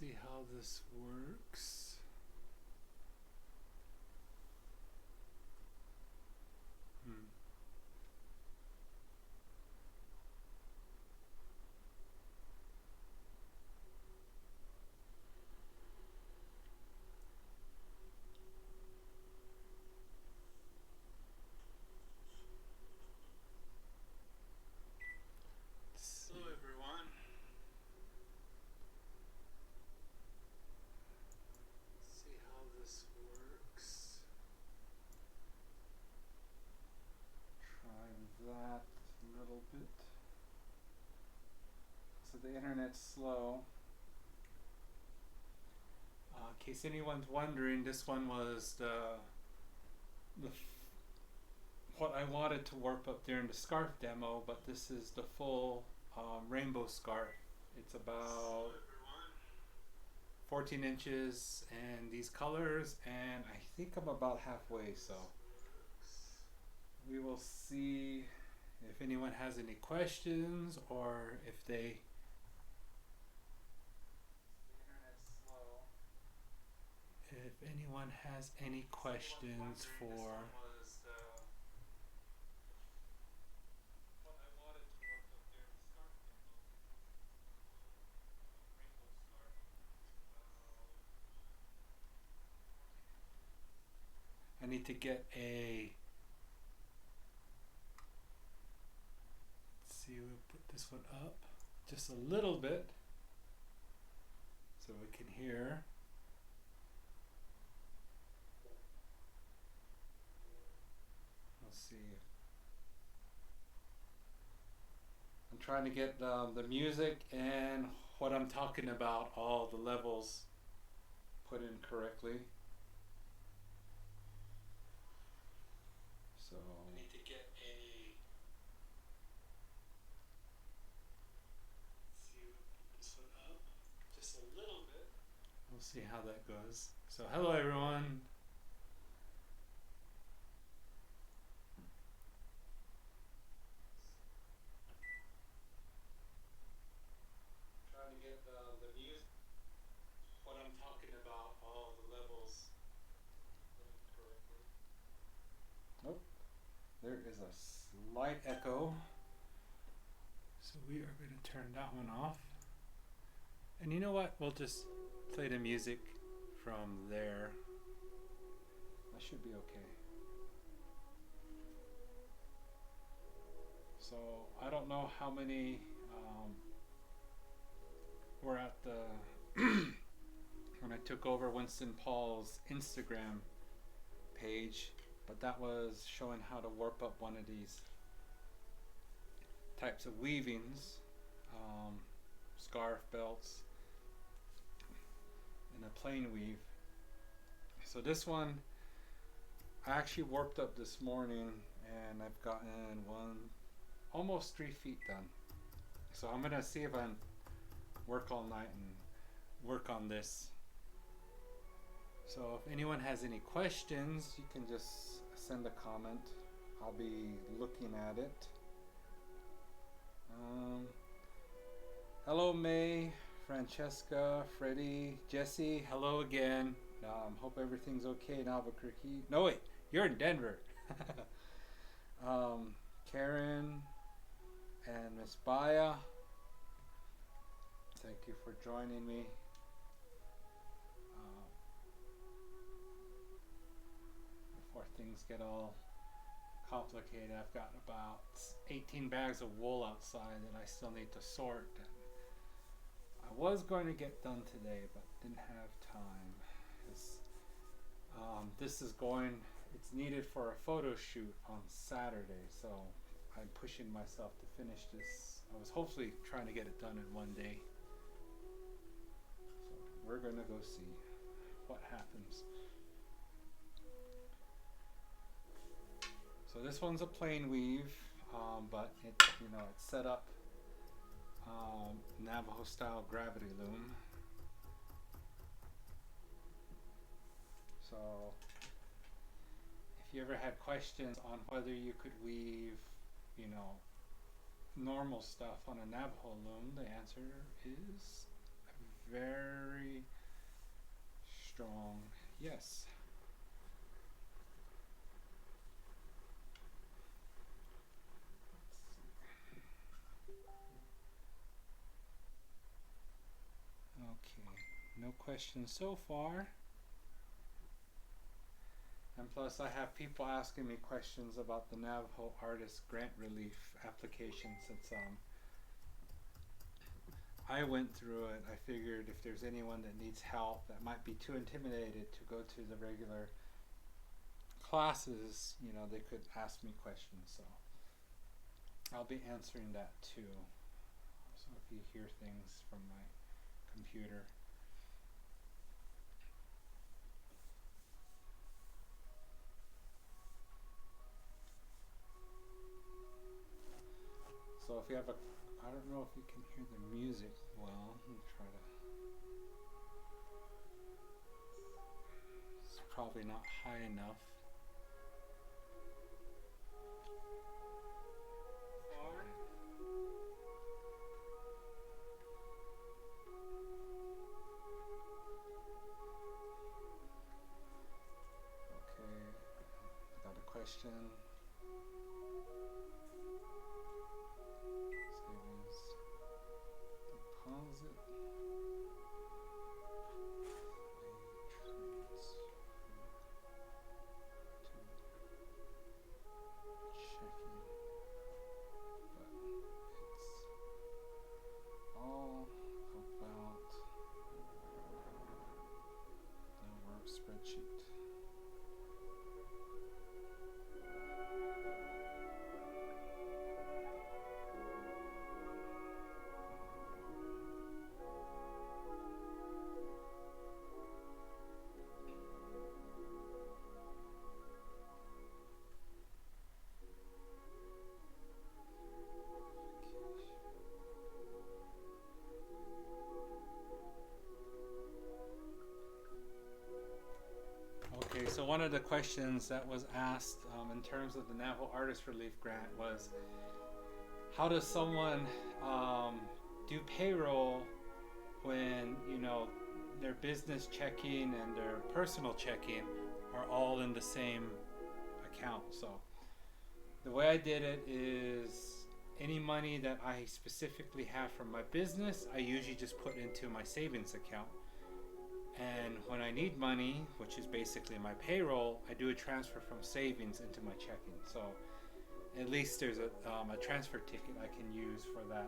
see how this works. Hello everyone. Let's see how this works. Try that a little bit. So the internet's slow. In case anyone's wondering, this one was what I wanted to warp up during the scarf demo, but this is the full rainbow scarf. It's about 14 inches and these colors, and I think I'm about halfway, so we will see if anyone has any questions or if they if anyone has any questions for I need to get a, let's see, we'll put this one up just a little bit so we can hear. Let's see. I'm trying to get the music and what I'm talking about, all the levels put in correctly. So I need to get a, let's see, we'll put this one up just a little bit. We'll see how that goes. So hello everyone. Trying to get the music, what I'm talking about, all the levels put in correctly. Nope. There is a slight echo, so we are going to turn that one off. And you know what? We'll just play the music from there. That should be okay. So I don't know how many were at the when I took over Winston Paul's Instagram page. But that was showing how to warp up one of these types of weavings, scarf belts, in a plain weave. So this one I actually warped up this morning, and I've gotten almost 3 feet done. So I'm gonna see if I can work all night and work on this. So if anyone has any questions, you can just send a comment. I'll be looking at it. Hello May, Francesca, Freddie, Jesse, hello again. Hope everything's okay in Albuquerque. No wait, you're in Denver. Karen and Miss Baya, thank you for joining me. Before things get all complicated, I've got about 18 bags of wool outside that I still need to sort. I was going to get done today, but didn't have time. This is it's needed for a photo shoot on Saturday, so I'm pushing myself to finish this. I was hopefully trying to get it done in one day. So we're gonna go see what happens. So this one's a plain weave, but it's set up Navajo Style gravity loom. So if you ever had questions on whether you could weave, normal stuff on a Navajo loom, the answer is very Yes. Okay, no questions so far. And plus, I have people asking me questions about the Navajo Artist Grant Relief application since I went through it. I figured if there's anyone that needs help that might be too intimidated to go to the regular classes, you know, they could ask me questions. So I'll be answering that too. So if you hear things from my computer. So if you have a, I don't know if you can hear the music well. Let me try to. It's probably not high enough. Okay, I got a question. Savings. Deposit. Spreadsheet. Okay, so one of the questions that was asked in terms of the Navajo Artist Relief Grant was, how does someone do payroll when, you know, their business checking and their personal checking are all in the same account? So the way I did it is any money that I specifically have from my business, I usually just put into my savings account. And when I need money, which is basically my payroll, I do a transfer from savings into my checking. So at least there's a transfer ticket I can use for that.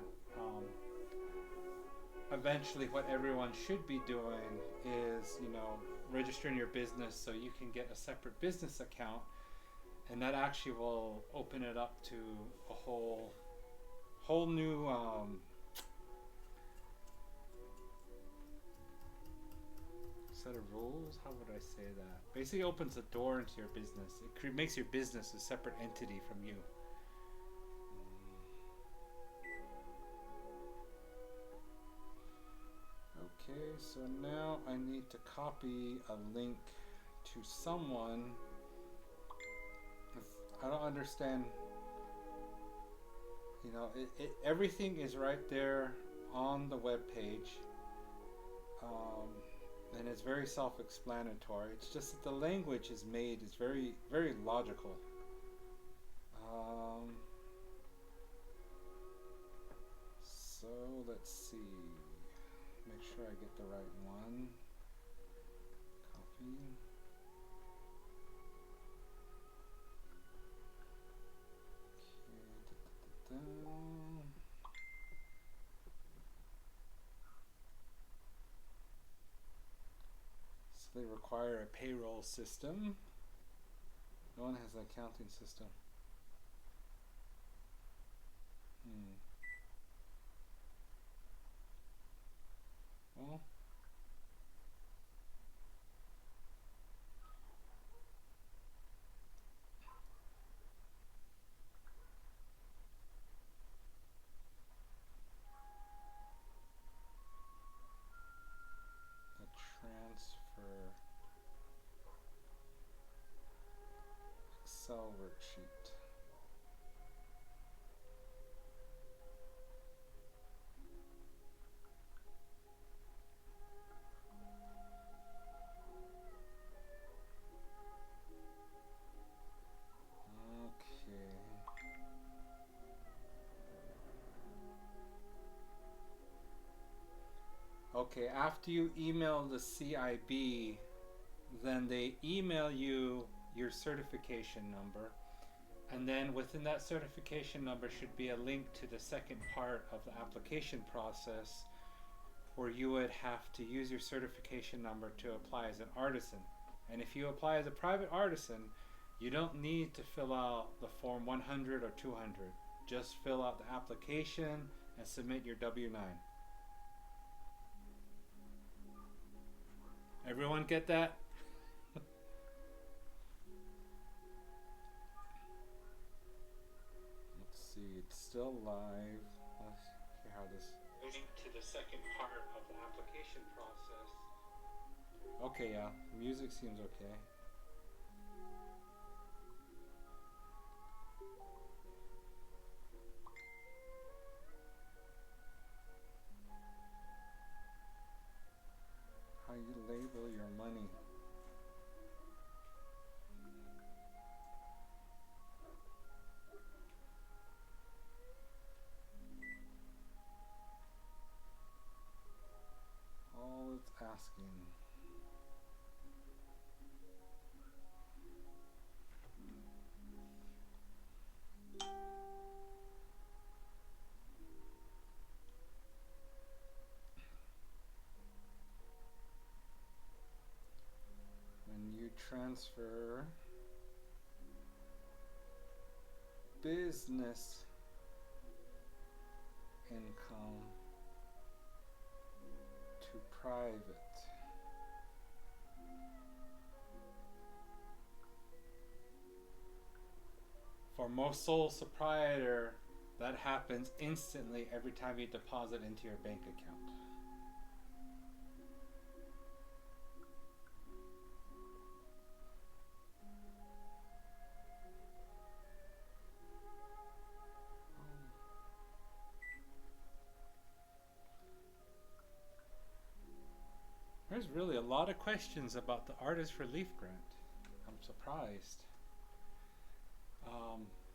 Eventually, what everyone should be doing is, you know, registering your business so you can get a separate business account, and that actually will open it up to a whole new set of rules. How would I say that? Basically opens the door into your business. It makes your business a separate entity from you. Okay, so now I need to copy a link to someone. I don't understand, you know, everything is right there on the web page. And it's very self-explanatory. It's just that the language is made is very, very logical. So let's see. Make sure I get the right one. Copy. Okay. So they require a payroll system. No one has an accounting system. Well, a transfer Excel worksheet. Okay, after you email the CIB, then they email you your certification number, and then within that certification number should be a link to the second part of the application process, where you would have to use your certification number to apply as an artisan. And if you apply as a private artisan, you don't need to fill out the form 100 or 200. Just fill out the application and submit your W-9. Everyone get that? Let's see, it's still live. Let's see how this... Moving to the second part of the application process. Okay, yeah, music seems okay. How you label your money. All it's asking. When you transfer business income to private, for most sole proprietor, that happens instantly every time you deposit into your bank account. There's really a lot of questions about the Artist Relief Grant. I'm surprised.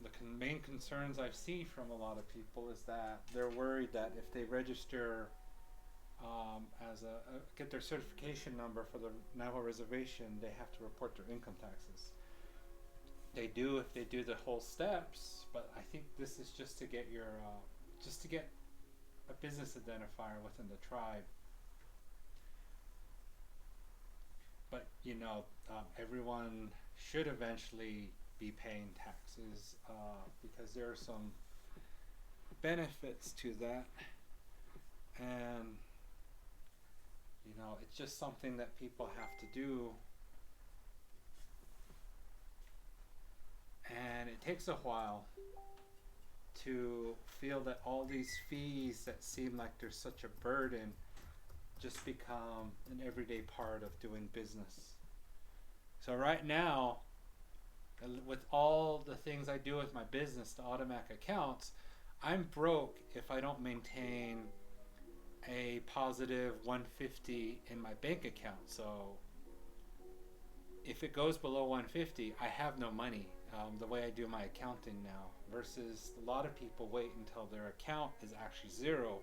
The main concerns I've seen from a lot of people is that they're worried that if they register get their certification number for the Navajo Reservation, they have to report their income taxes. They do if they do the whole steps, but I think this is just to get your just to get a business identifier within the tribe. But you know, everyone should eventually be paying taxes because there are some benefits to that, and you know, it's just something that people have to do, and it takes a while to feel that all these fees that seem like they're such a burden just become an everyday part of doing business. So right now, with all the things I do with my business, the automatic accounts, I'm broke if I don't maintain a positive 150 in my bank account. So if it goes below 150, I have no money. The way I do my accounting now, versus a lot of people wait until their account is actually zero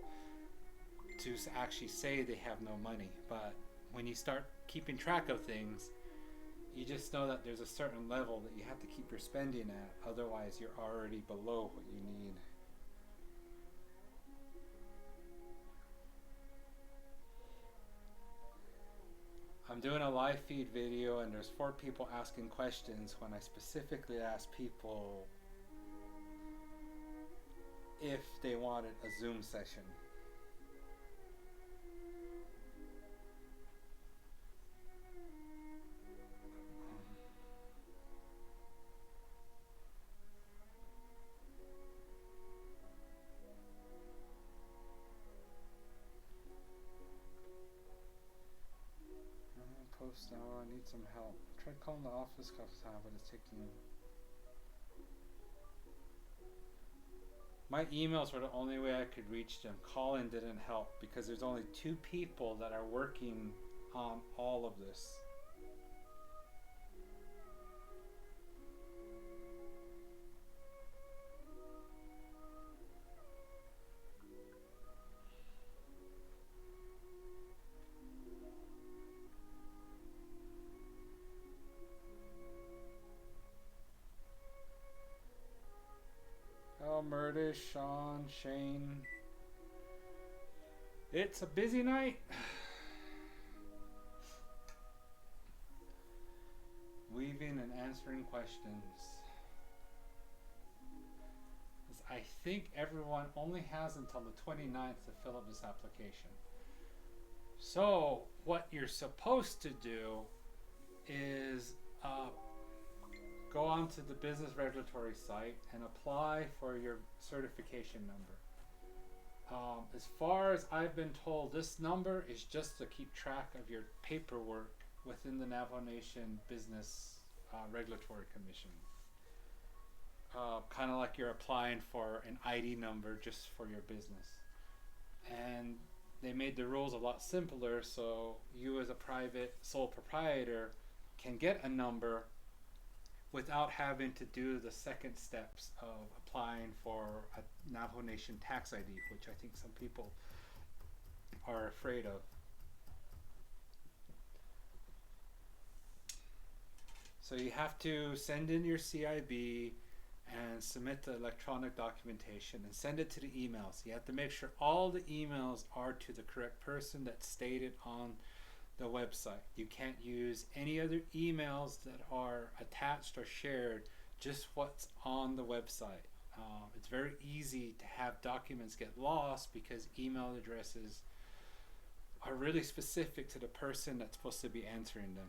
to actually say they have no money. But when you start keeping track of things, you just know that there's a certain level that you have to keep your spending at, otherwise you're already below what you need. I'm doing a live feed video and there's 4 people asking questions when I specifically asked people if they wanted a Zoom session. Post now, I need some help. Tried calling the office a couple times, but it's taking... My emails were the only way I could reach them. Calling didn't help because there's only 2 people that are working on all of this. Murdish, Sean, Shane. It's a busy night. Weaving and answering questions. I think everyone only has until the 29th to fill up this application. So what you're supposed to do is go onto the business regulatory site and apply for your certification number. As far as I've been told, this number is just to keep track of your paperwork within the Navajo Nation Business Regulatory Commission. Kind of like you're applying for an ID number just for your business. And they made the rules a lot simpler, so you as a private sole proprietor can get a number without having to do the second steps of applying for a Navajo Nation tax ID, which I think some people are afraid of. So you have to send in your CIB and submit the electronic documentation and send it to the emails. You have to make sure all the emails are to the correct person that's stated on the website. You can't use any other emails that are attached or shared, just what's on the website. It's very easy to have documents get lost because email addresses are really specific to the person that's supposed to be answering them.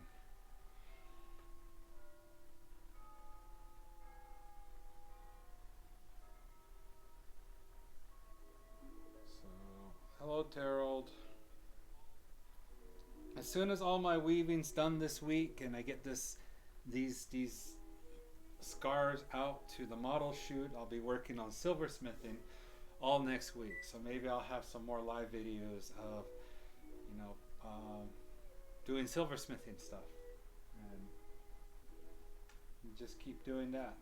So, hello Terald. As soon as all my weaving's done this week and I get these scarves out to the model shoot, I'll be working on silversmithing all next week. So maybe I'll have some more live videos of, doing silversmithing stuff, and just keep doing that.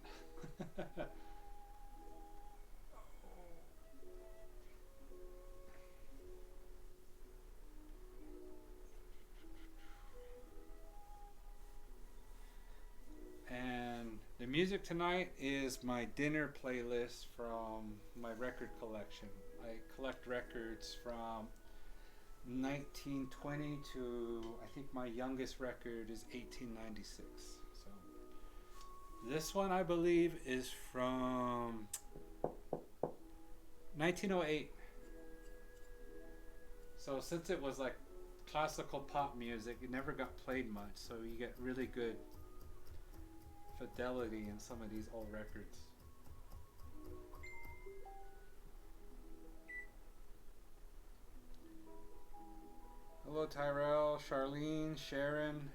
And the music tonight is my dinner playlist from my record collection. I collect records from 1920 to, I think my youngest record is 1896. So this one I believe is from 1908. So since it was like classical pop music, it never got played much, so you get really good fidelity in some of these old records. Hello Tyrell, Charlene, Sharon.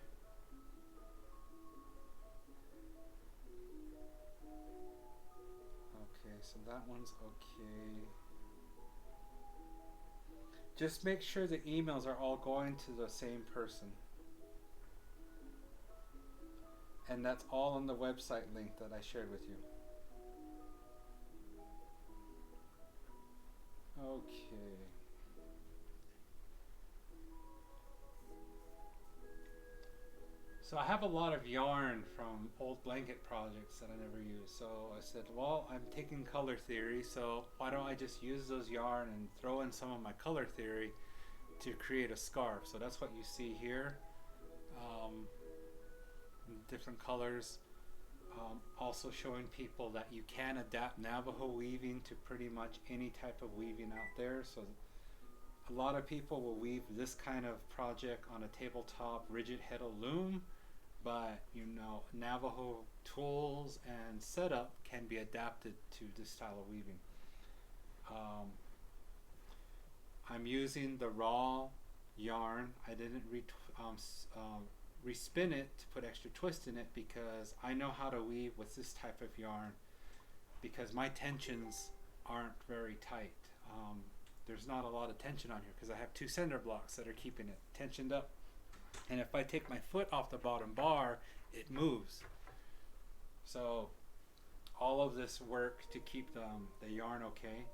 Okay, so that one's okay. Just make sure the emails are all going to the same person. And that's all on the website link that I shared with you. Okay. So I have a lot of yarn from old blanket projects that I never used. So I said, well, I'm taking color theory, so why don't I just use those yarn and throw in some of my color theory to create a scarf. So that's what you see here. Different colors. Also showing people that you can adapt Navajo weaving to pretty much any type of weaving out there. So a lot of people will weave this kind of project on a tabletop rigid heddle loom, but Navajo tools and setup can be adapted to this style of weaving. I'm using the raw yarn. I didn't respin it to put extra twist in it because I know how to weave with this type of yarn because my tensions aren't very tight. There's not a lot of tension on here because I have two cinder blocks that are keeping it tensioned up, and if I take my foot off the bottom bar, it moves. So all of this work to keep the yarn okay,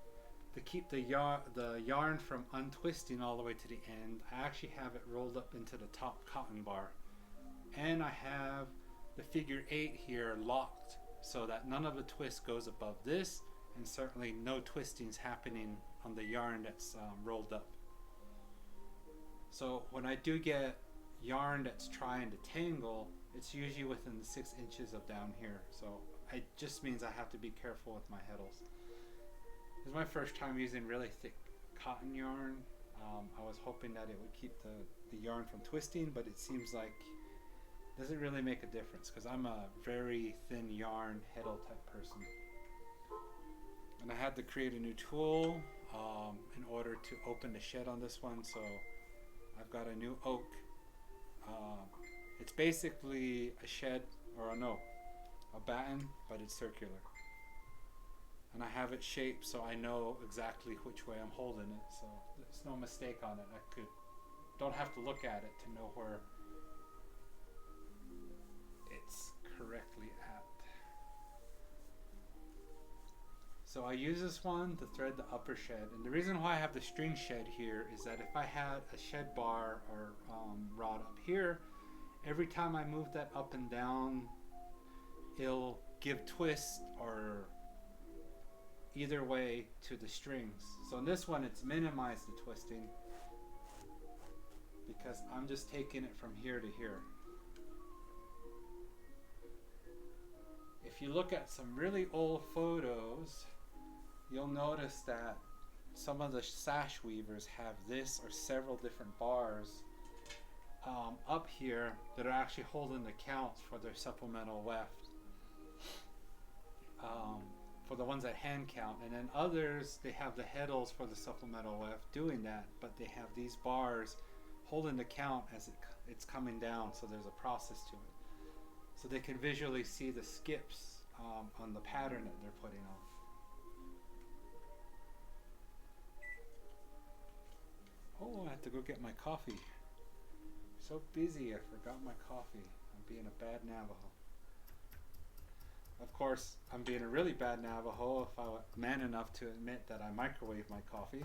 to keep the yarn from untwisting all the way to the end, I actually have it rolled up into the top cotton bar. And I have the figure 8 here locked so that none of the twist goes above this and certainly no twistings happening on the yarn that's rolled up. So when I do get yarn that's trying to tangle, it's usually within the 6 inches of down here. So it just means I have to be careful with my heddles. This is my first time using really thick cotton yarn. I was hoping that it would keep the yarn from twisting, but it seems like it doesn't really make a difference because I'm a very thin yarn heddle type person. And I had to create a new tool in order to open the shed on this one, so I've got a new oak. It's basically a shed, or a batten, but it's circular. And I have it shaped so I know exactly which way I'm holding it, so there's no mistake on it. Don't have to look at it to know where it's correctly at. So I use this one to thread the upper shed, and the reason why I have the string shed here is that if I had a shed bar or rod up here, every time I move that up and down, it'll give twist or either way to the strings. So in this one, it's minimized the twisting because I'm just taking it from here to here. If you look at some really old photos, you'll notice that some of the sash weavers have this or several different bars up here that are actually holding the counts for their supplemental weft. For the ones that hand count, and then others, they have the heddles for the supplemental weft doing that, but they have these bars holding the count as it's coming down, so there's a process to it. So they can visually see the skips on the pattern that they're putting on. Oh, I have to go get my coffee. So busy, I forgot my coffee. I'm being a bad Navajo. Of course, I'm being a really bad Navajo if I was man enough to admit that I microwave my coffee,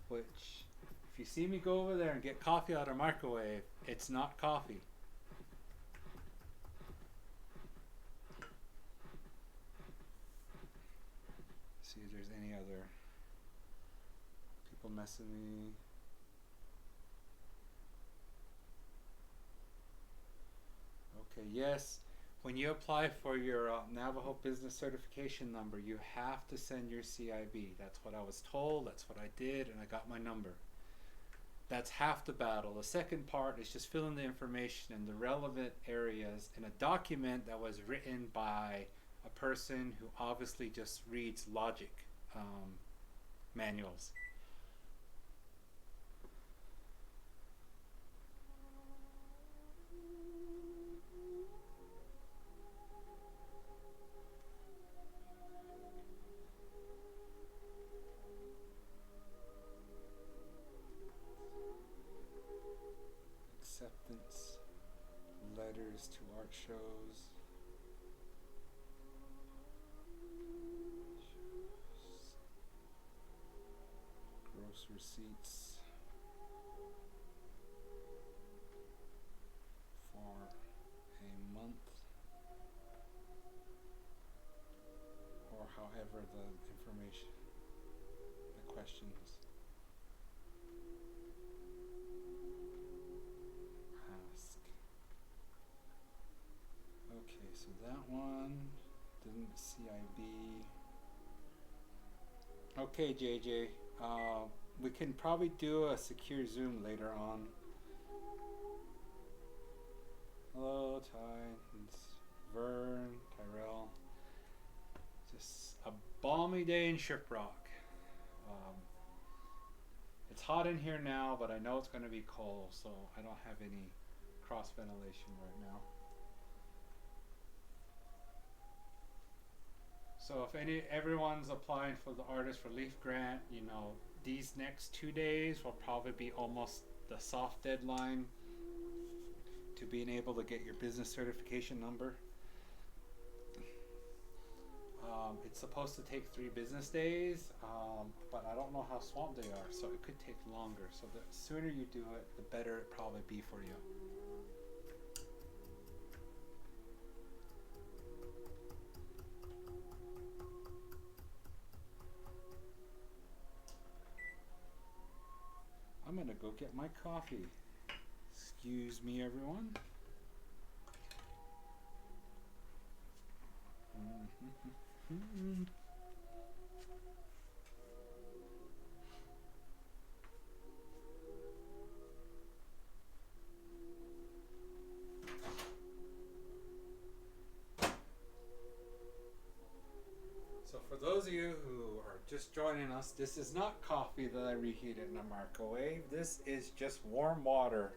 which, if you see me go over there and get coffee out of microwave, it's not coffee. See if there's any other people messing me. Okay, yes. When you apply for your Navajo Business Certification number, you have to send your CIB. That's what I was told, that's what I did, and I got my number. That's half the battle. The second part is just filling the information in the relevant areas in a document that was written by a person who obviously just reads logic manuals. Acceptance letters to art shows. Gross receipts for a month, or however the information, the questions. Okay, so that one didn't CIB. Okay, JJ, we can probably do a secure Zoom later on. Hello, Ty, it's Vern, Tyrell. Just a balmy day in Shiprock. It's hot in here now, but I know it's going to be cold, so I don't have any cross ventilation right now. So if everyone's applying for the Artist Relief Grant, you know, these next 2 days will probably be almost the soft deadline to being able to get your business certification number. It's supposed to take 3 business days, but I don't know how swamped they are, so it could take longer. So the sooner you do it, the better it probably be for you. go get my coffee. Excuse me, everyone. So for those of you who are just joining us, this is not coffee that I reheated in a microwave. This is just warm water.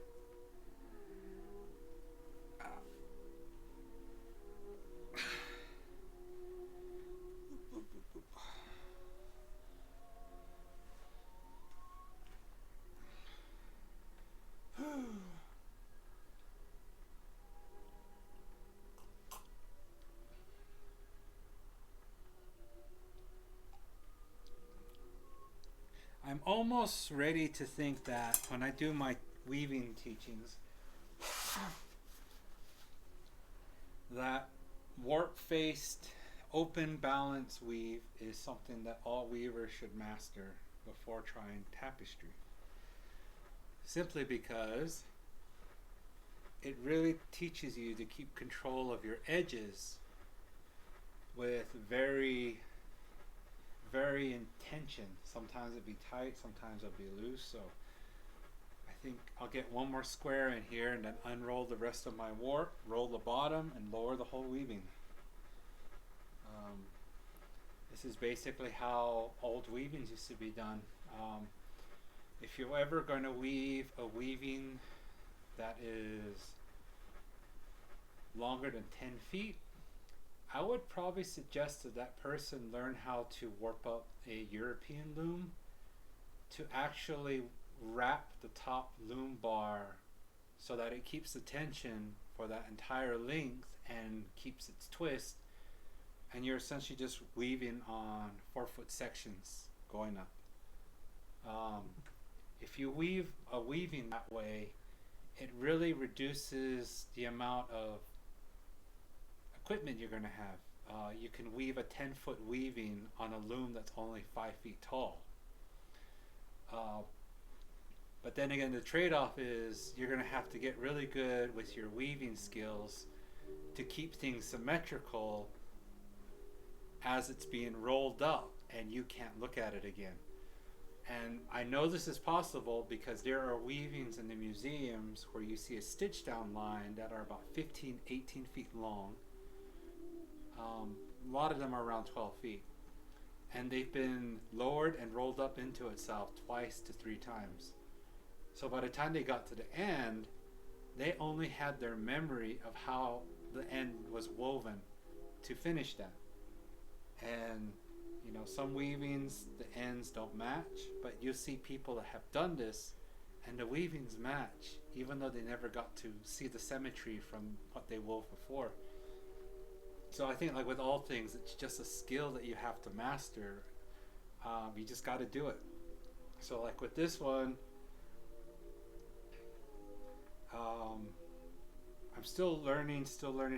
I'm almost ready to think that when I do my weaving teachings, that warp-faced, open balance weave is something that all weavers should master before trying tapestry. Simply because it really teaches you to keep control of your edges with very intention. Sometimes it'll be tight, sometimes it'll be loose. So I think I'll get one more square in here and then unroll the rest of my warp, roll the bottom, and lower the whole weaving. This is basically how old weavings used to be done. If you're ever going to weave a weaving that is longer than 10 feet, I would probably suggest that that person learn how to warp up a European loom to actually wrap the top loom bar so that it keeps the tension for that entire length and keeps its twist, and you're essentially just weaving on 4-foot sections going up. If you weave a weaving that way, it really reduces the amount of equipment you're going to have. You can weave a 10-foot weaving on a loom that's only 5 feet tall. But then again, the trade-off is you're going to have to get really good with your weaving skills to keep things symmetrical as it's being rolled up and you can't look at it again. And I know this is possible because there are weavings in the museums where you see a stitch down line that are about 15, 18 feet long. A lot of them are around 12 feet. And they've been lowered and rolled up into itself twice to 3 times. So by the time they got to the end, they only had their memory of how the end was woven to finish that. And you know, some weavings, the ends don't match, but you see people that have done this and the weavings match, even though they never got to see the symmetry from what they wove before. So I think, like with all things, it's just a skill that you have to master. You just got to do it. So like with this one, I'm still learning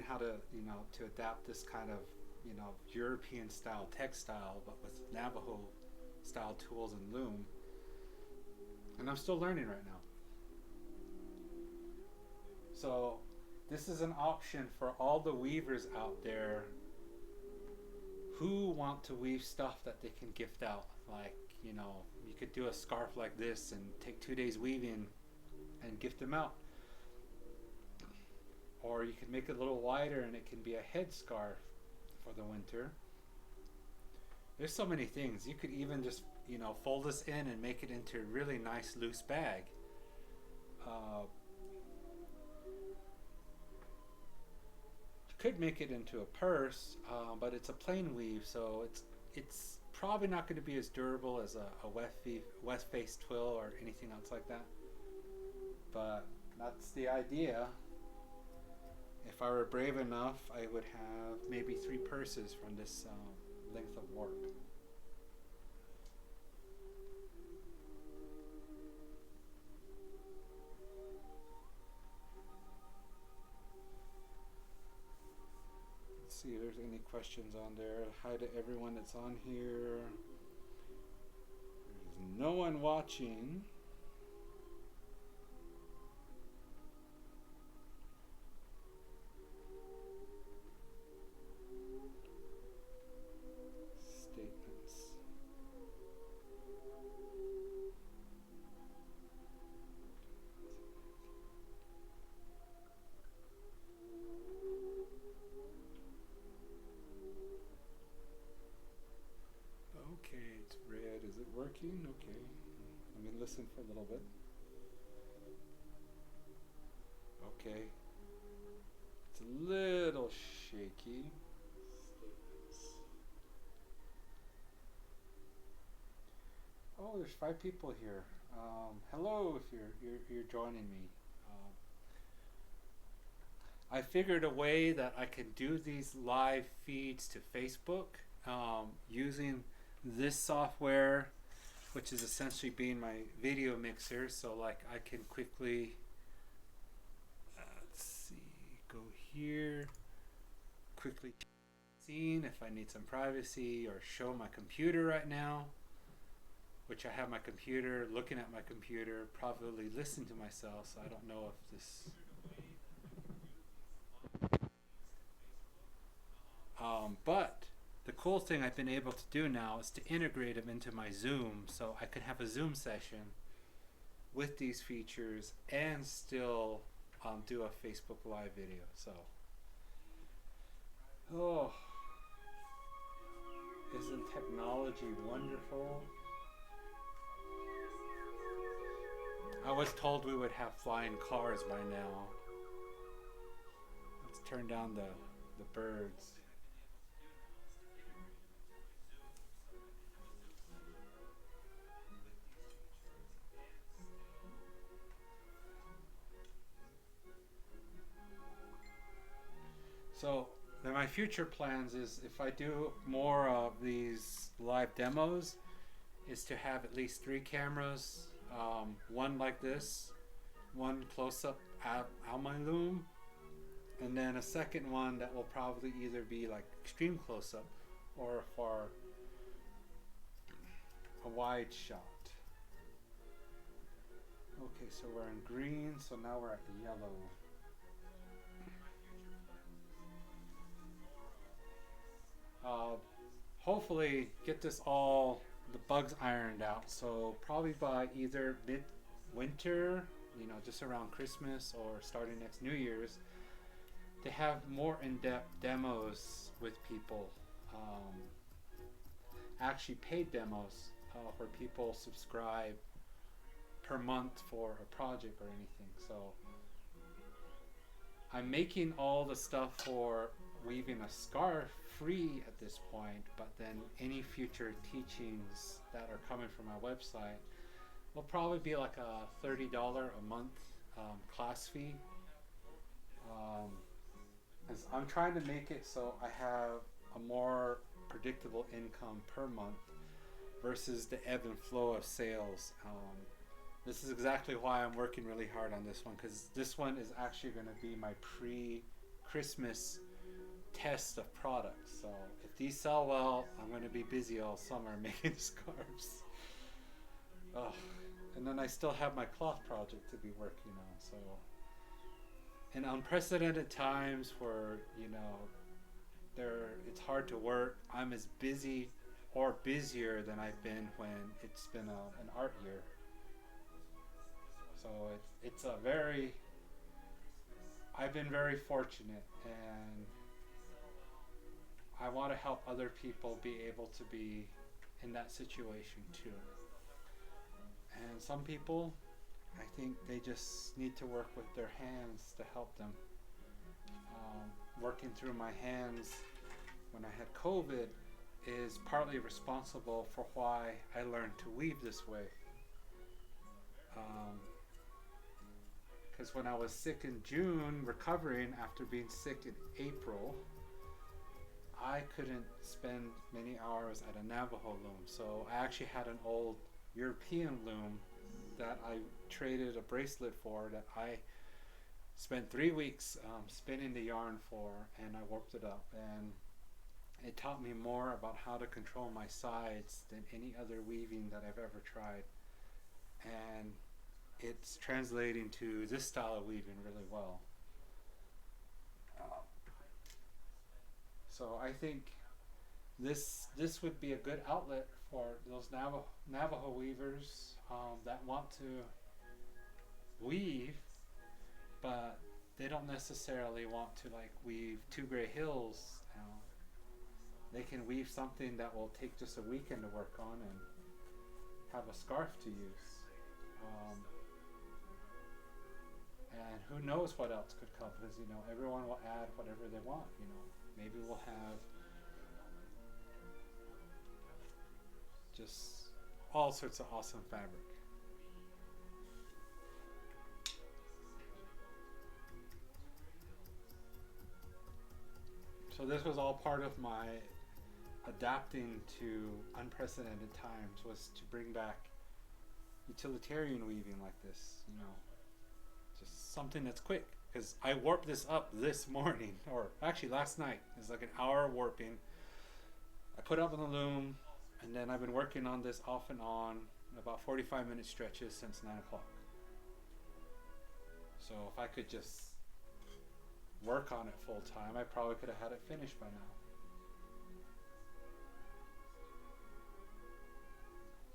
how to, you know, to adapt this kind of, you know, European style textile, but with Navajo style tools and loom. And I'm still learning right now. So this is an option for all the weavers out there who want to weave stuff that they can gift out. Like, you know, you could do a scarf like this and take 2 days weaving and gift them out. Or you can make it a little wider and it can be a head scarf for the winter. There's so many things. You could even just, you know, fold this in and make it into a really nice loose bag. You could make it into a purse, but it's a plain weave, so it's probably not going to be as durable as a west face twill or anything else like that. But that's the idea. If I were brave enough, I would have maybe 3 purses from this length of warp. Let's see if there's any questions on there. Hi to everyone that's on here. There's no one watching. for a little bit. Okay. It's a little shaky. Oh, there's 5 people here. Hello, if you're joining me. I figured a way that I can do these live feeds to Facebook using this software, which is essentially being my video mixer. So like I can quickly, let's see, go here, quickly scene if I need some privacy or show my computer right now, which I have my computer, looking at my computer, probably listening to myself, so I don't know if this... but the cool thing I've been able to do now is to integrate them into my Zoom, so I could have a Zoom session with these features and still do a Facebook Live video. So, oh, isn't technology wonderful? I was told we would have flying cars by now. Let's turn down the birds. So then my future plans is, if I do more of these live demos, is to have at least 3 cameras, one like this, one close up on my loom, and then a second one that will probably either be like extreme close up or for a wide shot. Okay, so we're in green, so now we're at yellow. Hopefully get this all, the bugs ironed out, so probably by either mid-winter, you know, just around Christmas, or starting next New Year's, to have more in-depth demos with people, actually paid demos, where people subscribe per month for a project or anything. So I'm making all the stuff for weaving a scarf free at this point, but then any future teachings that are coming from my website will probably be like a $30 a month class fee. As I'm trying to make it so I have a more predictable income per month versus the ebb and flow of sales. This is exactly why I'm working really hard on this one, because this one is actually going to be my pre-Christmas test of products. So if these sell well, I'm going to be busy all summer making scarves. Oh, and then I still have my cloth project to be working on. So in unprecedented times where, you know, it's hard to work, I'm as busy or busier than I've been when it's been an art year. So it's a very, I've been very fortunate, and I want to help other people be able to be in that situation too. And some people, I think they just need to work with their hands to help them. Working through my hands when I had COVID is partly responsible for why I learned to weave this way. Because when I was sick in June, recovering after being sick in April, I couldn't spend many hours at a Navajo loom. So I actually had an old European loom that I traded a bracelet for, that I spent 3 weeks spinning the yarn for, and I warped it up. And it taught me more about how to control my sides than any other weaving that I've ever tried. And it's translating to this style of weaving really well. So I think this would be a good outlet for those Navajo weavers that want to weave, but they don't necessarily want to like weave 2 gray hills. They can weave something that will take just a weekend to work on and have a scarf to use. Um, and who knows what else could come, because everyone will add whatever they want. Maybe we'll have just all sorts of awesome fabric. So this was all part of my adapting to unprecedented times, was to bring back utilitarian weaving like this, just something that's quick. Because I warped this up this morning, or actually last night. It's like an hour warping. I put up on the loom, and then I've been working on this off and on, about 45-minute stretches since 9 o'clock. So if I could just work on it full time, I probably could have had it finished by now.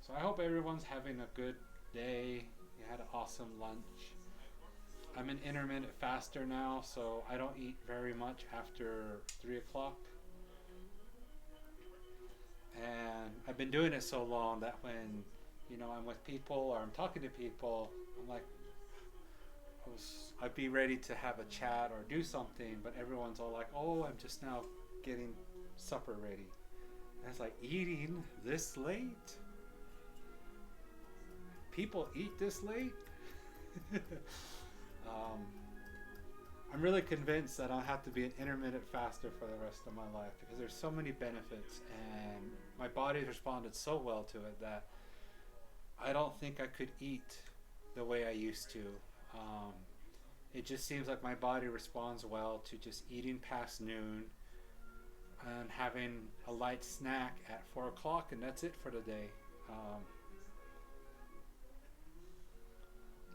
So I hope everyone's having a good day. You had an awesome lunch. I'm an intermittent faster now, so I don't eat very much after 3 o'clock. And I've been doing it so long that when I'm with people or I'm talking to people, I'm like, I'd be ready to have a chat or do something, but everyone's all like, oh, I'm just now getting supper ready. And it's like, eating this late? People eat this late? I'm really convinced that I'll have to be an intermittent faster for the rest of my life, because there's so many benefits, and my body's responded so well to it that I don't think I could eat the way I used to. It just seems like my body responds well to just eating past noon and having a light snack at 4 o'clock, and that's it for the day.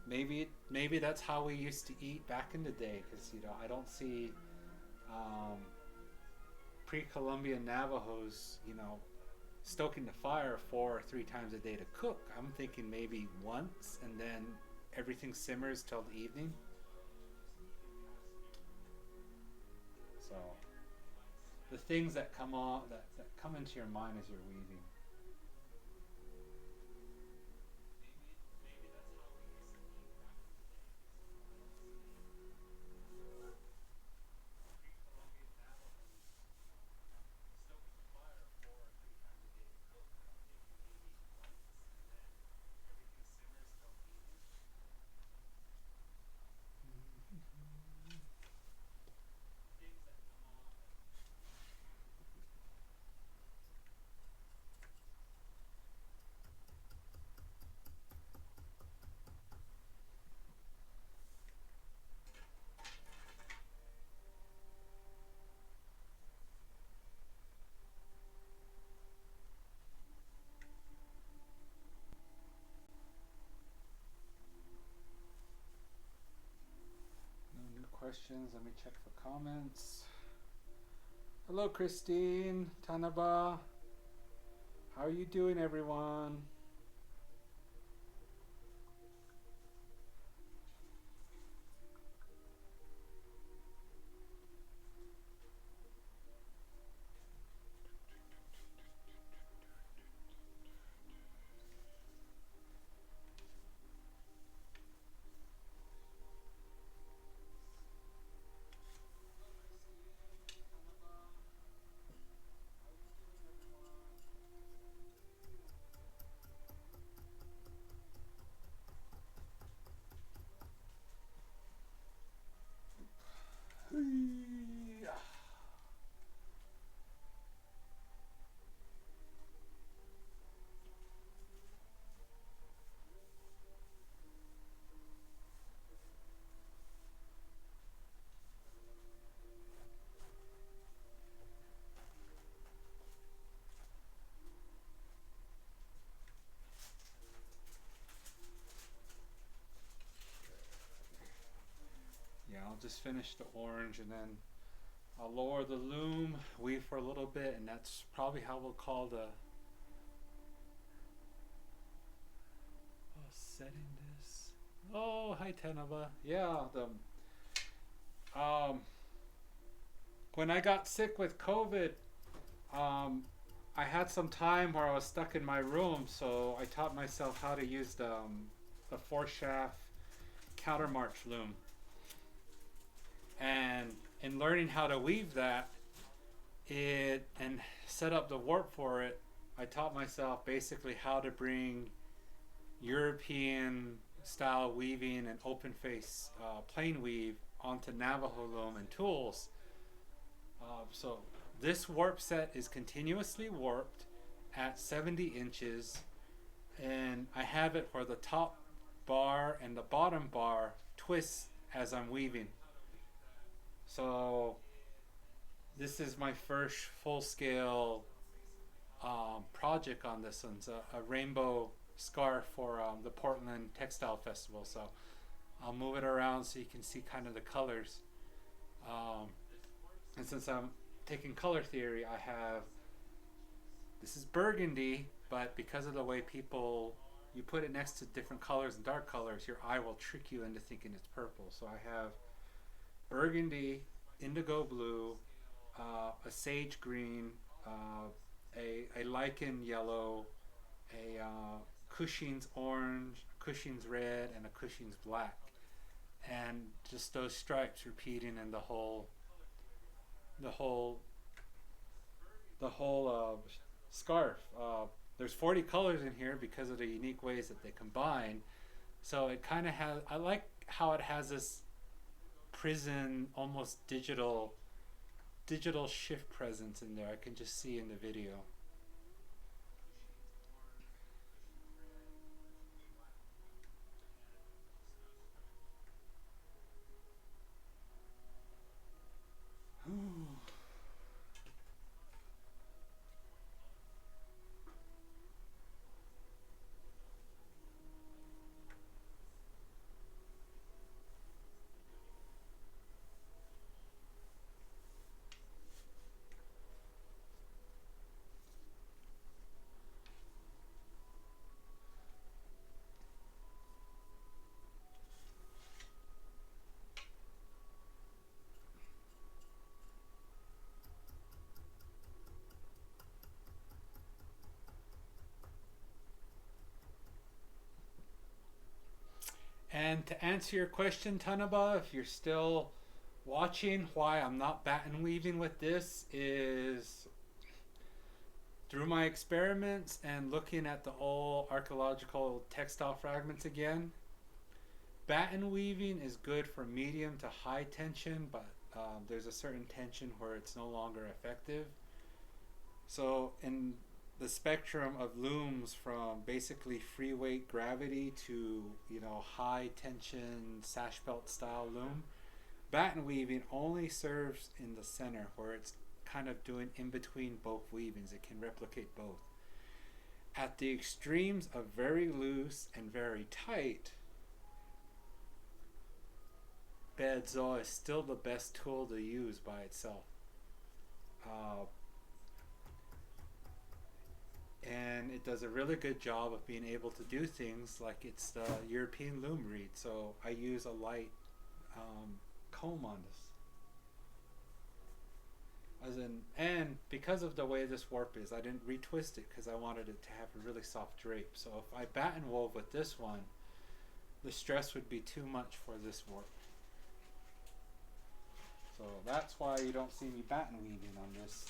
Maybe that's how we used to eat back in the day, because I don't see pre-Columbian Navajos stoking the fire 4 or 3 times a day to cook. I'm thinking maybe once, and then everything simmers till the evening. So the things that come on that come into your mind as you're weaving. Questions. Let me check for comments. Hello, Christine, Tanaba. How are you doing, everyone? Yeah, I'll just finish the orange, and then I'll lower the loom, weave for a little bit, and that's probably how we'll call the setting this. Oh, hi Tenaba. Yeah, when I got sick with COVID, I had some time where I was stuck in my room, so I taught myself how to use the the 4-shaft countermarch loom. And in learning how to weave that and set up the warp for it, I taught myself basically how to bring European style weaving and open face plain weave onto Navajo loom and tools. So this warp set is continuously warped at 70 inches, and I have it where the top bar and the bottom bar twist as I'm weaving. So this is my first full-scale project on this one. It's a rainbow scarf for the Portland Textile Festival. So I'll move it around so you can see kind of the colors. And since I'm taking color theory, I have, this is burgundy, but because of the way you put it next to different colors and dark colors, your eye will trick you into thinking it's purple. So I have burgundy, indigo blue, a sage green, a lichen yellow, a Cushing's orange, Cushing's red, and a Cushing's black. And just those stripes repeating in the whole scarf. There's 40 colors in here because of the unique ways that they combine. So it kind of has, I like how it has this prison, almost digital shift presence in there. I can just see in the video. And to answer your question, Tanaba, if you're still watching, why I'm not batten weaving with this is through my experiments and looking at the old archaeological textile fragments again. Batten weaving is good for medium to high tension, but there's a certain tension where it's no longer effective. So in the spectrum of looms from basically free weight gravity to, high tension sash belt style loom, batten weaving only serves in the center where it's kind of doing in between both weavings. It can replicate both. At the extremes of very loose and very tight, Bedzo is still the best tool to use by itself. And it does a really good job of being able to do things like it's the European loom reed. So I use a light comb on this. And because of the way this warp is, I didn't retwist it because I wanted it to have a really soft drape. So if I batten wove with this one, the stress would be too much for this warp. So that's why you don't see me batten weaving on this,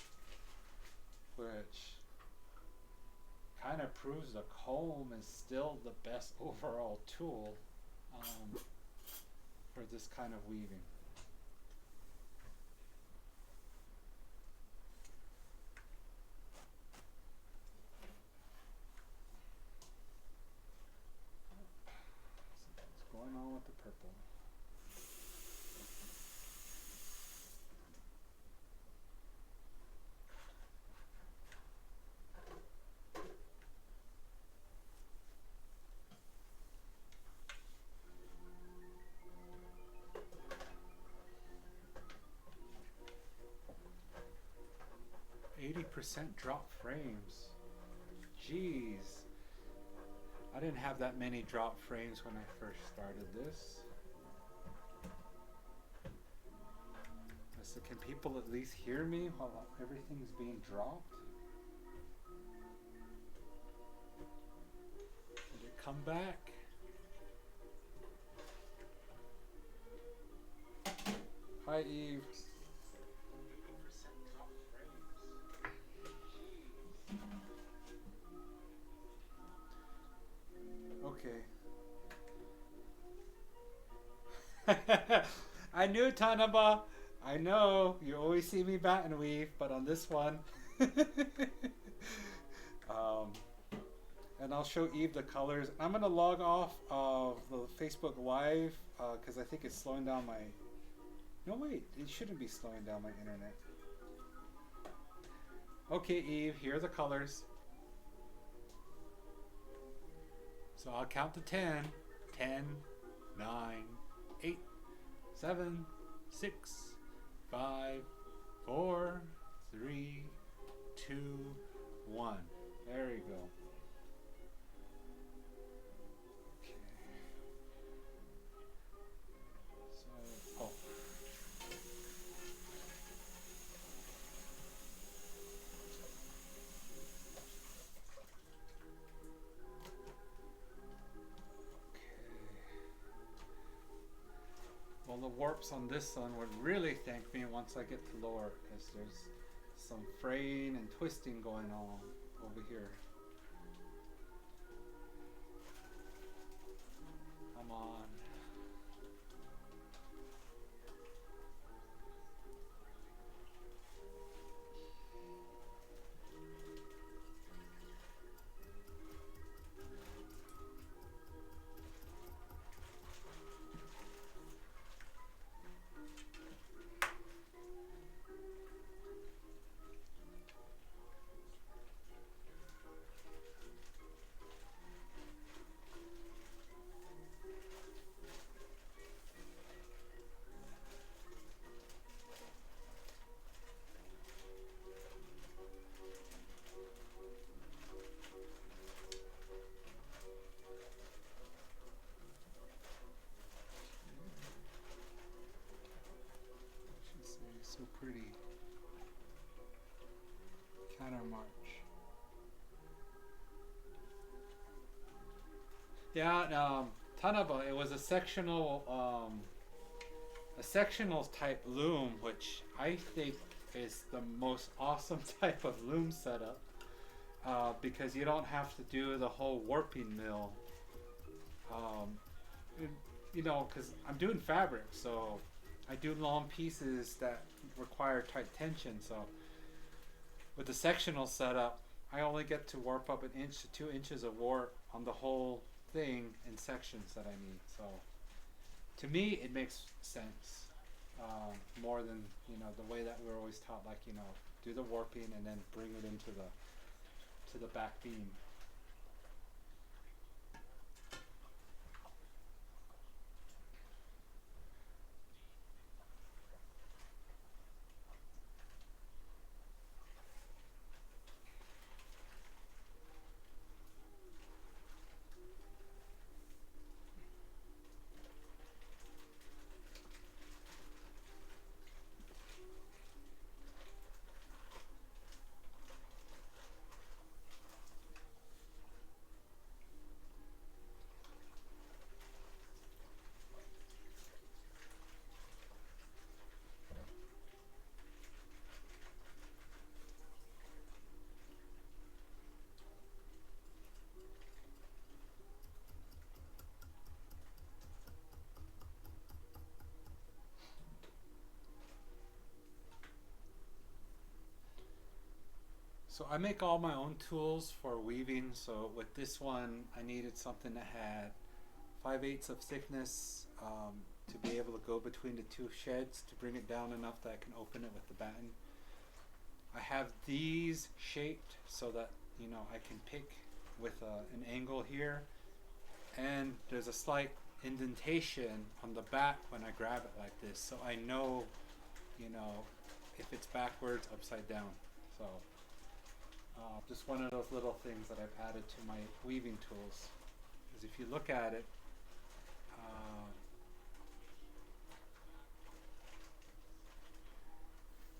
which kind of proves the comb is still the best overall tool for this kind of weaving. What's going on with the purple? % drop frames. Jeez. I didn't have that many drop frames when I first started this. So can people at least hear me while everything's being dropped? Did it come back? Hi, Eve. 80% drop frames. Okay. I knew, Tanaba. I know you always see me bat and weave, but on this one, um, and I'll show Eve the colors. I'm gonna log off of the Facebook Live because I think it's slowing down my. No, wait, it shouldn't be slowing down my internet. Okay, Eve, here are the colors. So I'll count to 10. 10, 9, 8, 7, 6, 5, 4, 3, 2, 1. There you go. Okay. So, oh. Well, the warps on this one would really thank me once I get to lower, because there's some fraying and twisting going on over here. Come on. So pretty. Counter march. Yeah, Tanaba. It was a sectional type loom, which I think is the most awesome type of loom setup because you don't have to do the whole warping mill. You know, because I'm doing fabric, so I do long pieces that require tight tension. So with the sectional setup, I only get to warp up 1 inch to 2 inches of warp on the whole thing in sections that I need. So to me, it makes sense more than the way that we're always taught, like do the warping and then bring it into the back beam. So I make all my own tools for weaving. So with this one, I needed something that had 5/8 of thickness to be able to go between the two sheds to bring it down enough that I can open it with the batten. I have these shaped so that I can pick with an angle here, and there's a slight indentation on the back when I grab it like this, so I know if it's backwards, upside down. So just one of those little things that I've added to my weaving tools. Because if you look at it,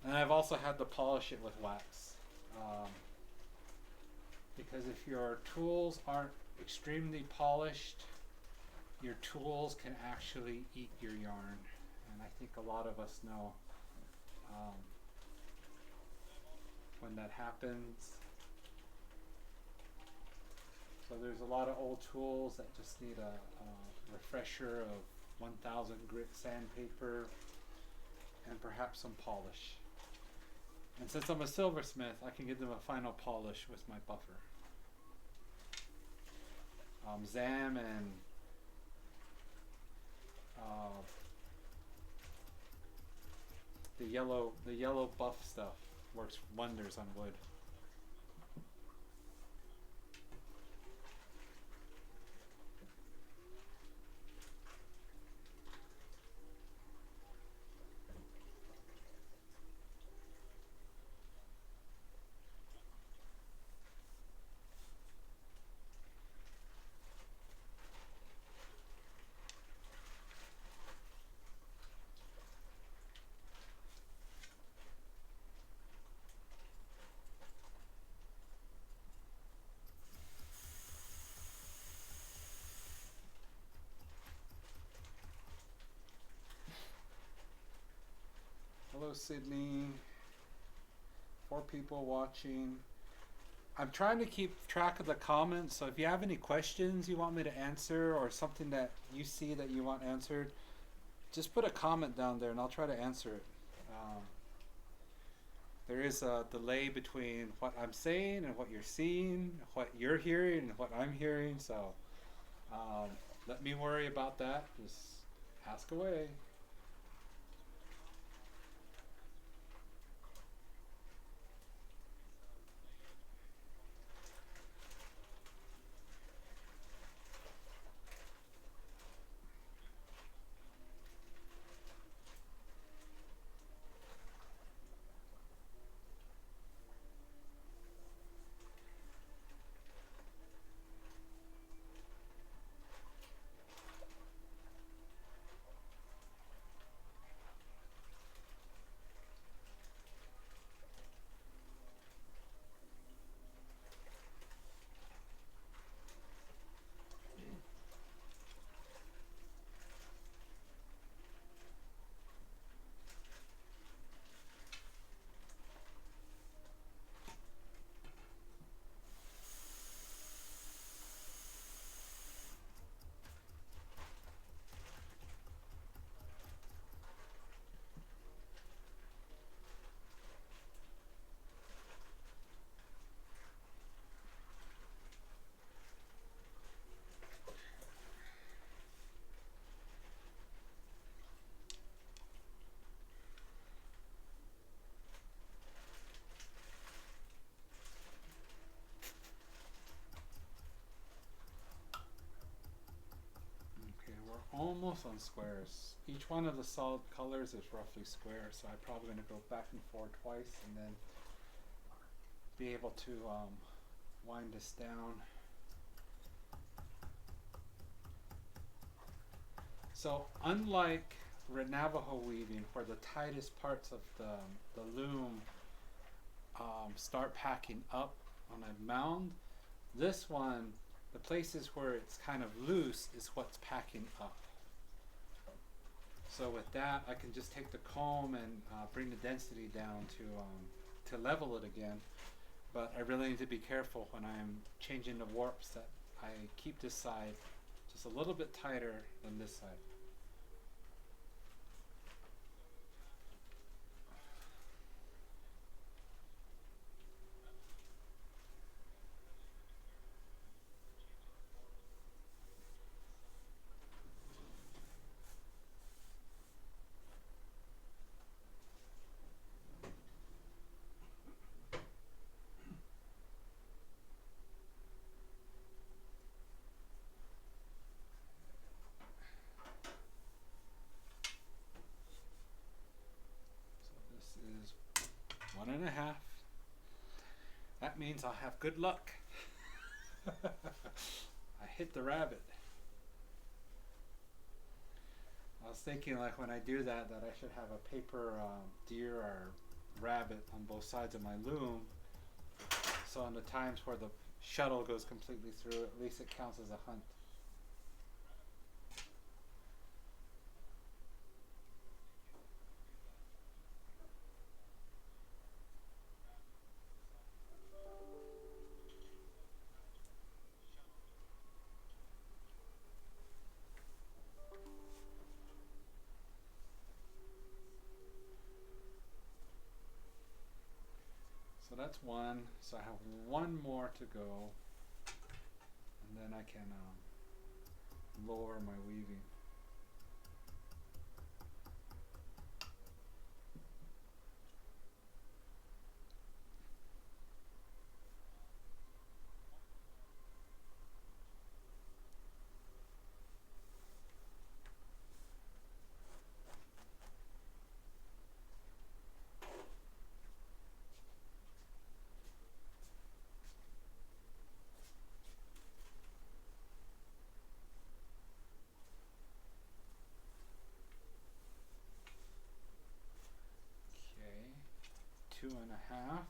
and I've also had to polish it with wax. Because if your tools aren't extremely polished, your tools can actually eat your yarn. and I think a lot of us know um, when that happens. So there's a lot of old tools that just need a refresher of 1000 grit sandpaper and perhaps some polish. And since I'm a silversmith, I can give them a final polish with my buffer. Zam and the yellow buff stuff works wonders on wood. Hello, Sydney. 4 people watching. I'm trying to keep track of the comments, so if you have any questions you want me to answer or something that you see that you want answered, just put a comment down there and I'll try to answer it. There is a delay between what I'm saying and what you're seeing, what you're hearing and what I'm hearing, so let me worry about that. Just ask away. Almost on squares. Each one of the solid colors is roughly square, so I'm probably going to go back and forth twice and then be able to wind this down. So unlike Navajo weaving, where the tightest parts of the loom start packing up on a mound, this one, the places where it's kind of loose is what's packing up. So with that, I can just take the comb and bring the density down to level it again. But I really need to be careful when I'm changing the warps that I keep this side just a little bit tighter than this side. One and a half. That means I'll have good luck. I hit the rabbit. I was thinking, like, when I do that I should have a paper deer or rabbit on both sides of my loom, so on the times where the shuttle goes completely through, at least it counts as a hunt. that's one. So I have one more to go, and then I can lower my weaving. Okay, 2.5.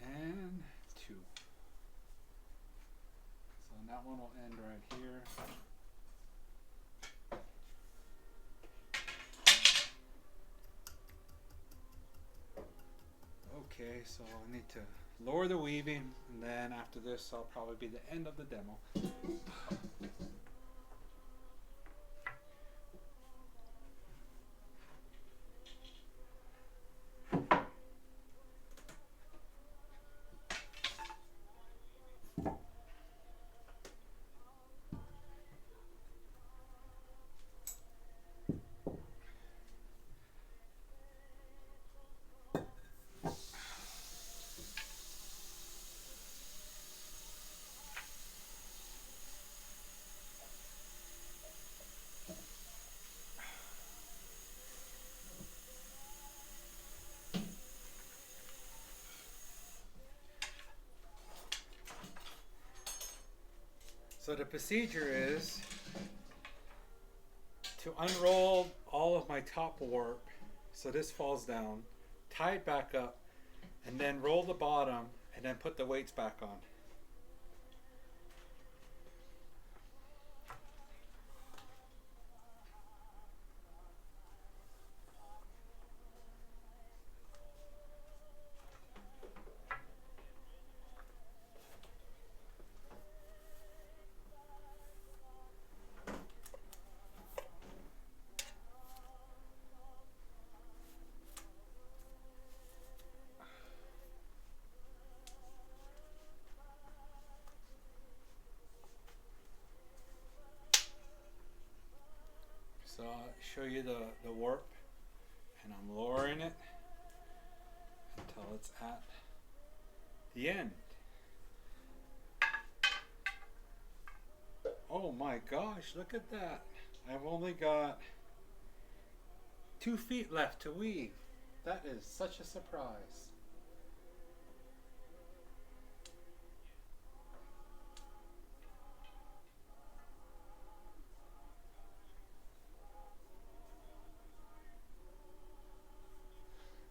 And 2. So that one will end right here. Okay, so I need to lower the weaving, and then after this, I'll probably be the end of the demo. So the procedure is to unroll all of my top warp, so this falls down, tie it back up, and then roll the bottom, and then put the weights back on. So I'll show you the warp, and I'm lowering it until it's at the end. Oh my gosh, look at that. I've only got 2 feet left to weave. That is such a surprise.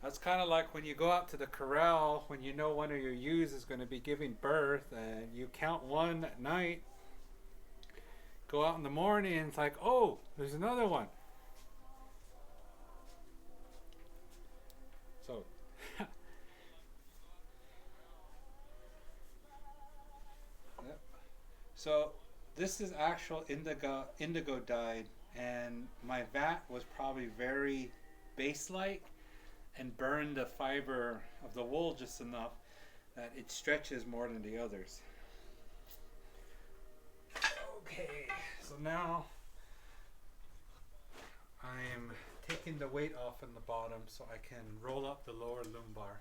That's kind of like when you go out to the corral when you know one of your ewes is going to be giving birth, and you count one at night. Go out in the morning and it's like, oh, there's another one. So yep. So this is actual indigo dyed, and my vat was probably very base-like and burned the fiber of the wool just enough that it stretches more than the others. Okay, so now I'm taking the weight off in the bottom so I can roll up the lower loom bar.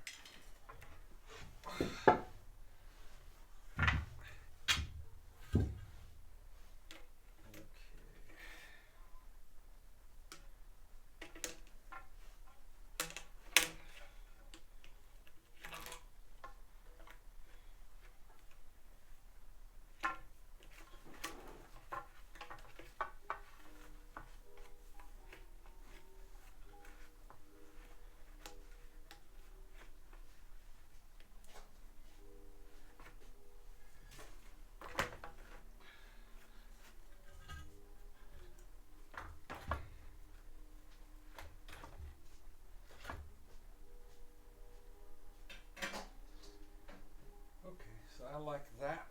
like that.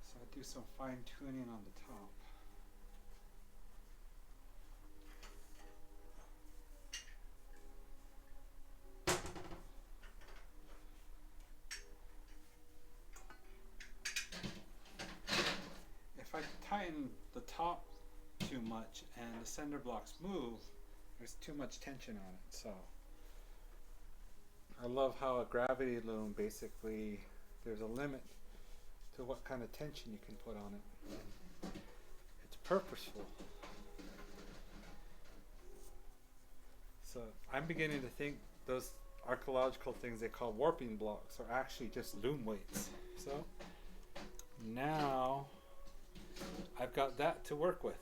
So I do some fine tuning on the top. If I tighten the top too much and the cinder blocks move, there's too much tension on it. So I love how a gravity loom basically, there's a limit to what kind of tension you can put on it. It's purposeful. So I'm beginning to think those archaeological things they call warping blocks are actually just loom weights. So now I've got that to work with.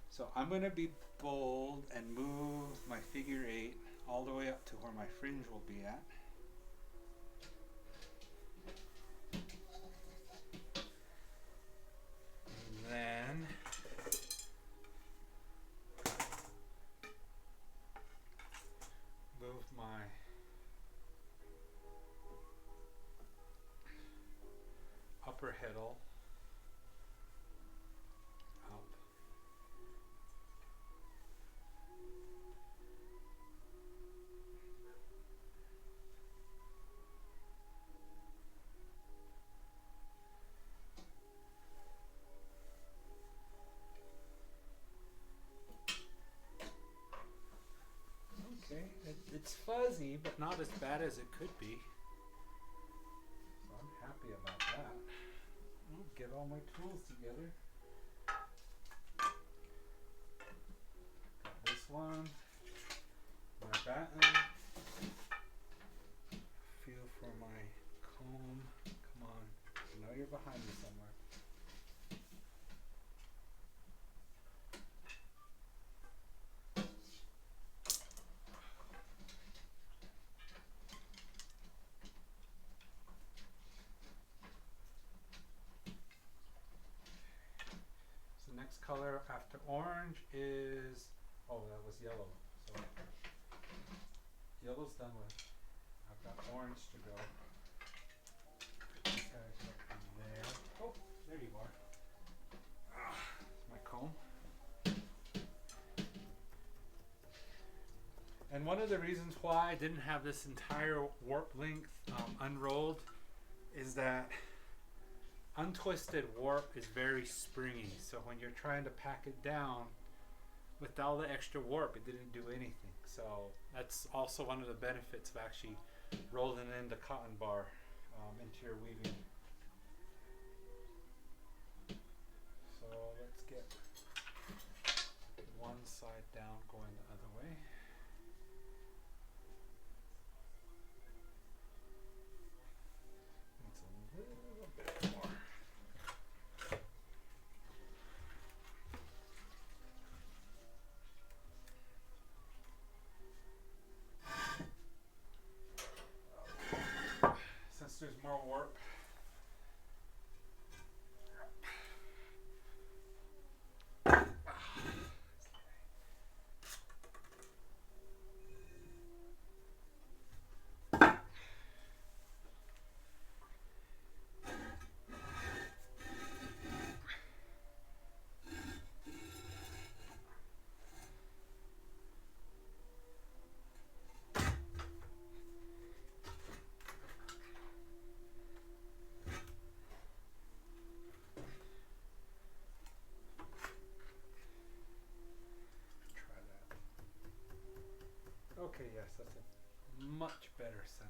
So I'm going to be bold and move my figure 8 all the way up to where my fringe will be at. And then move my upper heddle up. Okay, it's fuzzy, but not as bad as it could be. So I'm happy about that. I'll get all my tools together. Got this one, my batten, feel for my comb. Come on, I know you're behind me somewhere. Next color after orange is, oh, that was yellow. So yellow's done with. I've got orange to go. These guys right there. Oh, there you are. My comb. And one of the reasons why I didn't have this entire warp length unrolled is that untwisted warp is very springy, so when you're trying to pack it down with all the extra warp, it didn't do anything. So that's also one of the benefits of actually rolling in the cotton bar into your weaving. So let's get one side down, going the other way. It's a little bit more. There's more warp. Okay, yes, that's a much better sound.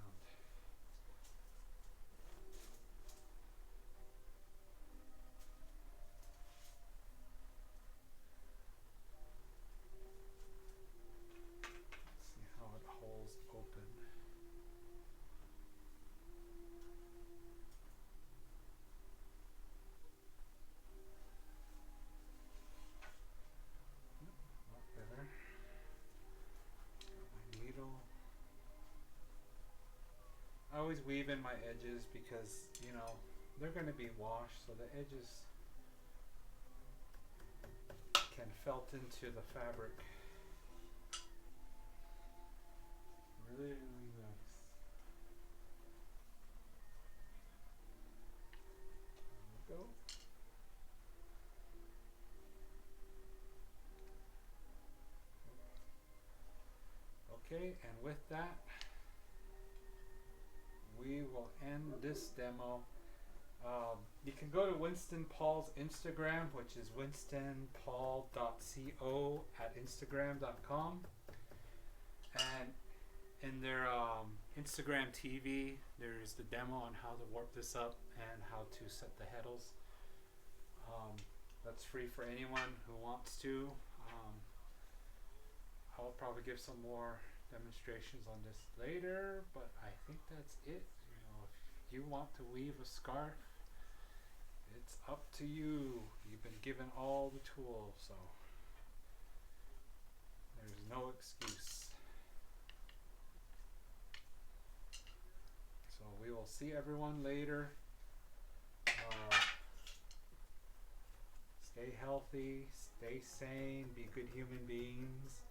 Let's see how it holds open. A lot better. My needle. I always weave in my edges because, you know, they're going to be washed, so the edges can felt into the fabric Really nice. There we go. Okay, and with that, we will end this demo. You can go to Winston Paul's Instagram, which is winstonpaul.co at instagram.com. And in their Instagram TV, there's the demo on how to warp this up and how to set the heddles. That's free for anyone who wants to. I'll probably give some more demonstrations on this later, but I think that's it. You know, if you want to weave a scarf, it's up to you. You've been given all the tools, so there's no excuse. So we will see everyone later. Stay healthy, stay sane, be good human beings.